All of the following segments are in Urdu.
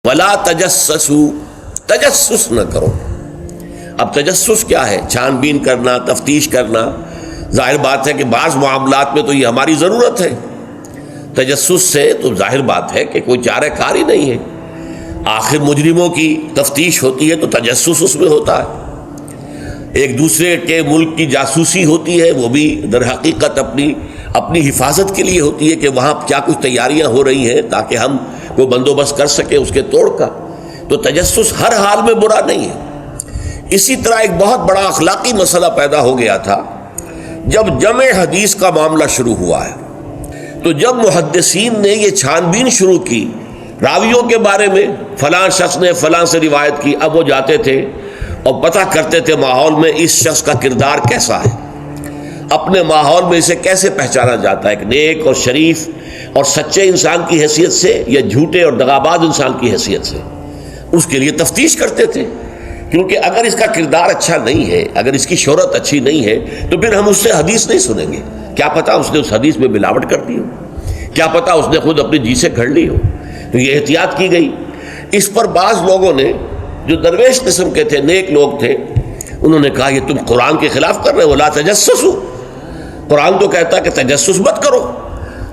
ولا تجسسوا، تجسس نہ کرو۔ اب تجسس کیا ہے؟ چھان بین کرنا، تفتیش کرنا۔ ظاہر بات ہے کہ بعض معاملات میں تو یہ ہماری ضرورت ہے، تجسس سے تو ظاہر بات ہے کہ کوئی چارہ کار ہی نہیں ہے۔ آخر مجرموں کی تفتیش ہوتی ہے تو تجسس اس میں ہوتا ہے، ایک دوسرے کے ملک کی جاسوسی ہوتی ہے، وہ بھی در حقیقت اپنی حفاظت کے لیے ہوتی ہے کہ وہاں کیا کچھ تیاریاں ہو رہی ہیں تاکہ ہم کوئی بندوبست کر سکے اس کے توڑ کا۔ تو تجسس ہر حال میں برا نہیں ہے۔ اسی طرح ایک بہت بڑا اخلاقی مسئلہ پیدا ہو گیا تھا جب جمع حدیث کا معاملہ شروع ہوا ہے۔ تو جب محدثین نے یہ چھان بین شروع کی راویوں کے بارے میں، فلاں شخص نے فلاں سے روایت کی، اب وہ جاتے تھے اور پتہ کرتے تھے ماحول میں اس شخص کا کردار کیسا ہے، اپنے ماحول میں اسے کیسے پہچانا جاتا ہے، ایک نیک اور شریف اور سچے انسان کی حیثیت سے یا جھوٹے اور دغاباز انسان کی حیثیت سے، اس کے لیے تفتیش کرتے تھے۔ کیونکہ اگر اس کا کردار اچھا نہیں ہے، اگر اس کی شہرت اچھی نہیں ہے تو پھر ہم اس سے حدیث نہیں سنیں گے۔ کیا پتہ اس نے اس حدیث میں ملاوٹ کر دی ہو، کیا پتہ اس نے خود اپنی جی سے گھڑ لی ہو۔ تو یہ احتیاط کی گئی۔ اس پر بعض لوگوں نے جو درویش قسم کے تھے، نیک لوگ تھے، انہوں نے کہا یہ تم قرآن کے خلاف کر رہے ہو، لا تجسسوا، قرآن تو کہتا ہے کہ تجسس مت کرو،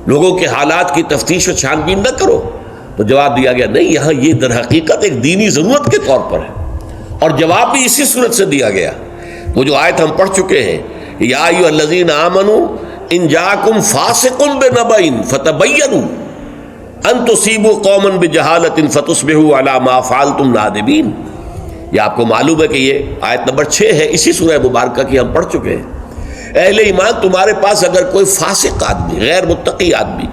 لوگوں کے حالات کی تفتیش و چھان بین نہ کرو۔ تو جواب دیا گیا نہیں، یہاں یہ در حقیقت ایک دینی ضرورت کے طور پر ہے، اور جواب بھی اسی صورت سے دیا گیا۔ وہ جو آیت ہم پڑھ چکے ہیں، یا ایھا الذین آمنوا ان جاءکم فاسق بنبأ فتبینوا ان تصیبوا قوما بجہالۃ فتصبحوا علی ما فعلتم نادمین۔ یہ آپ کو معلوم ہے کہ یہ آیت نمبر 6 ہے، اسی سورہ مبارکہ کی ہم پڑھ چکے ہیں۔ اہل ایمان، تمہارے پاس اگر کوئی فاسق آدمی، غیر متقی آدمی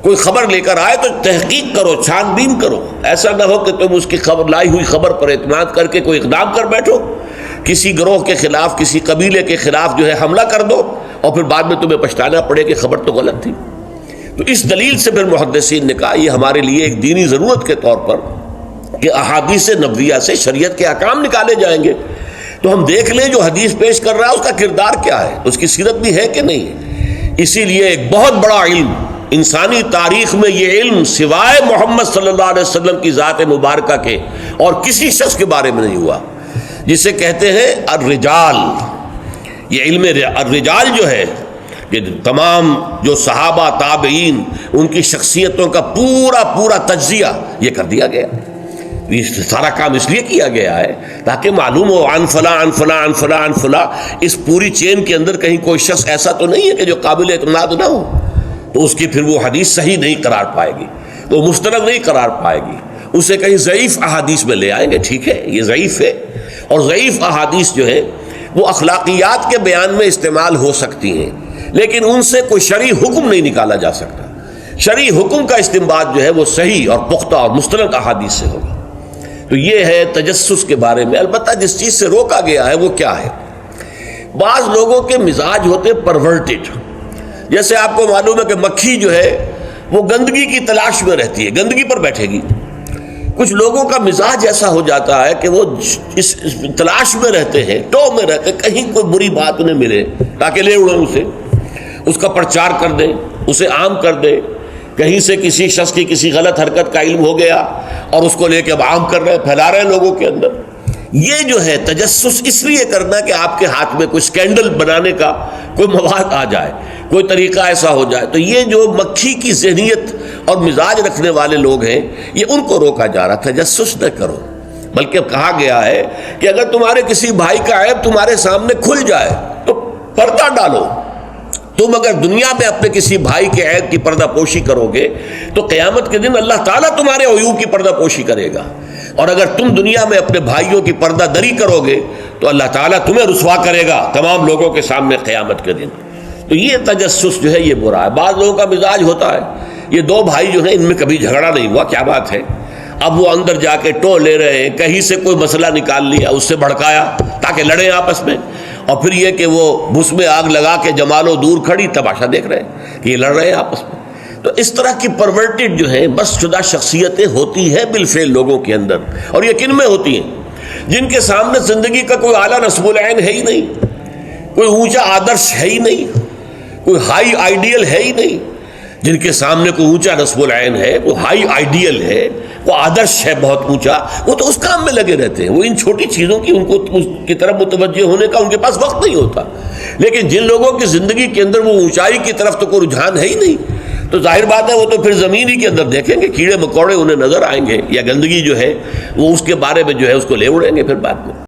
کوئی خبر لے کر آئے تو تحقیق کرو، چھان بین کرو۔ ایسا نہ ہو کہ تم اس کی خبر لائی ہوئی خبر پر اعتماد کر کے کوئی اقدام کر بیٹھو، کسی گروہ کے خلاف، کسی قبیلے کے خلاف جو ہے حملہ کر دو، اور پھر بعد میں تمہیں پچھتانا پڑے کہ خبر تو غلط تھی۔ تو اس دلیل سے پھر محدثین نے کہا یہ ہمارے لیے ایک دینی ضرورت کے طور پر کہ احادیث نبویہ سے شریعت کے احکام نکالے جائیں گے، تو ہم دیکھ لیں جو حدیث پیش کر رہا ہے اس کا کردار کیا ہے، اس کی سیرت بھی ہے کہ نہیں۔ اسی لیے ایک بہت بڑا علم انسانی تاریخ میں، یہ علم سوائے محمد صلی اللہ علیہ وسلم کی ذات مبارکہ کے اور کسی شخص کے بارے میں نہیں ہوا، جسے کہتے ہیں الرجال۔ یہ علم الرجال جو ہے، کہ تمام جو صحابہ تابعین ان کی شخصیتوں کا پورا تجزیہ یہ کر دیا گیا۔ یہ سارا کام اس لیے کیا گیا ہے تاکہ معلوم ہو عن فلاں عن فلاں عن فلاں عن فلاں، اس پوری چین کے اندر کہیں کوئی شخص ایسا تو نہیں ہے کہ جو قابل اعتماد نہ ہو، تو اس کی پھر وہ حدیث صحیح نہیں قرار پائے گی، وہ مستند نہیں قرار پائے گی، اسے کہیں ضعیف احادیث میں لے آئیں گے۔ ٹھیک ہے، یہ ضعیف ہے، اور ضعیف احادیث جو ہے وہ اخلاقیات کے بیان میں استعمال ہو سکتی ہیں، لیکن ان سے کوئی شرعی حکم نہیں نکالا جا سکتا۔ شرعی حکم کا استنباط جو ہے وہ صحیح اور پختہ اور مستند احادیث سے ہوگا۔ تو یہ ہے تجسس کے بارے میں۔ البتہ جس چیز سے روکا گیا ہے وہ کیا ہے؟ بعض لوگوں کے مزاج ہوتے پرورٹڈ، جیسے آپ کو معلوم ہے کہ مکھی جو ہے وہ گندگی کی تلاش میں رہتی ہے، گندگی پر بیٹھے گی۔ کچھ لوگوں کا مزاج ایسا ہو جاتا ہے کہ وہ اس تلاش میں رہتے ہیں، ٹو میں رہتے ہیں، کہیں کوئی بری بات انہیں ملے تاکہ لے اڑیں اسے، اس کا پرچار کر دیں، اسے عام کر دیں۔ کہیں سے کسی شخص کی کسی غلط حرکت کا علم ہو گیا اور اس کو لے کے اب عام کر رہے ہیں، پھیلا رہے ہیں لوگوں کے اندر۔ یہ جو ہے تجسس اس لیے کرنا کہ آپ کے ہاتھ میں کوئی سکینڈل بنانے کا کوئی مواد آ جائے، کوئی طریقہ ایسا ہو جائے۔ تو یہ جو مکھی کی ذہنیت اور مزاج رکھنے والے لوگ ہیں، یہ ان کو روکا جا رہا، تجسس نہ کرو۔ بلکہ کہا گیا ہے کہ اگر تمہارے کسی بھائی کا عیب تمہارے سامنے کھل جائے تو پردہ ڈالو۔ تم اگر دنیا میں اپنے کسی بھائی کے عیب کی پردہ پوشی کرو گے تو قیامت کے دن اللہ تعالیٰ تمہارے عیوب کی پردہ پوشی کرے گا، اور اگر تم دنیا میں اپنے بھائیوں کی پردہ دری کرو گے تو اللہ تعالیٰ تمہیں رسوا کرے گا تمام لوگوں کے سامنے قیامت کے دن۔ تو یہ تجسس جو ہے یہ برا ہے۔ بعض لوگوں کا مزاج ہوتا ہے، یہ دو بھائی جو ہیں ان میں کبھی جھگڑا نہیں ہوا، کیا بات ہے، اب وہ اندر جا کے ٹو لے رہے ہیں، کہیں سے کوئی مسئلہ نکال لیا، اس سے بھڑکایا تاکہ لڑیں آپس میں، اور پھر یہ کہ وہ بھس میں آگ لگا کے جمالو دور کھڑی تماشا دیکھ رہے ہیں کہ یہ لڑ رہے ہیں آپس میں۔ تو اس طرح کی پرورٹڈ جو ہیں بس شدہ شخصیتیں ہوتی ہیں بالفعل لوگوں کے اندر، اور یہ کن میں ہوتی ہیں؟ جن کے سامنے زندگی کا کوئی اعلیٰ نصب العین ہے ہی نہیں، کوئی اونچا آدرش ہے ہی نہیں، کوئی ہائی آئیڈیل ہے ہی نہیں۔ جن کے سامنے کوئی اونچا نصب العین ہے، وہ ہائی آئیڈیل ہے، وہ آدرش ہے بہت اونچا، وہ تو اس کام میں لگے رہتے ہیں، وہ ان چھوٹی چیزوں کی ان کو اس کی طرف متوجہ ہونے کا ان کے پاس وقت نہیں ہوتا۔ لیکن جن لوگوں کی زندگی کے اندر وہ اونچائی کی طرف تو کوئی رجحان ہے ہی نہیں، تو ظاہر بات ہے وہ تو پھر زمین ہی کے اندر دیکھیں گے، کیڑے مکوڑے انہیں نظر آئیں گے، یا گندگی جو ہے وہ اس کے بارے میں جو ہے اس کو لے اڑیں گے پھر بعد میں۔